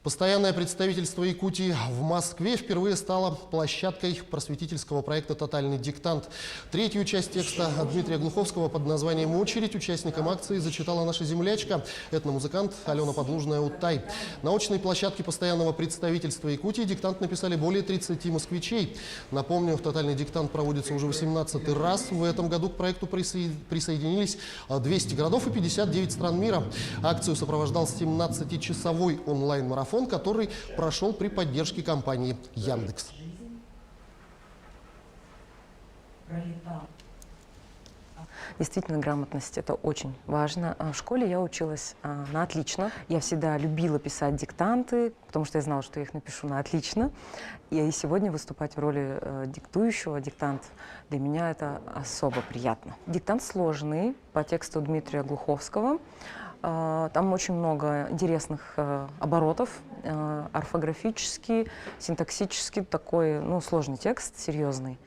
Постоянное представительство Якутии в Москве впервые стало площадкой просветительского проекта «Тотальный диктант». Третью часть текста Дмитрия Глуховского под названием «Очередь» участникам акции зачитала наша землячка, этномузыкант Алена Подлужная-Уттай. На очной площадке постоянного представительства Якутии диктант написали более 30 москвичей. Напомню, «Тотальный диктант» проводится уже 18-й раз. В этом году к проекту присоединились 200 городов и 59 стран мира. Акцию сопровождал 17-часовой онлайн-марафон, который прошел при поддержке компании Яндекс. Действительно, грамотность – это очень важно. В школе я училась на отлично. Я всегда любила писать диктанты, потому что я знала, что я их напишу на отлично. И сегодня выступать в роли диктующего диктант для меня это особо приятно. Диктант сложный по тексту Дмитрия Глуховского. Там очень много интересных оборотов, орфографический, синтаксический, такой сложный текст, серьезный.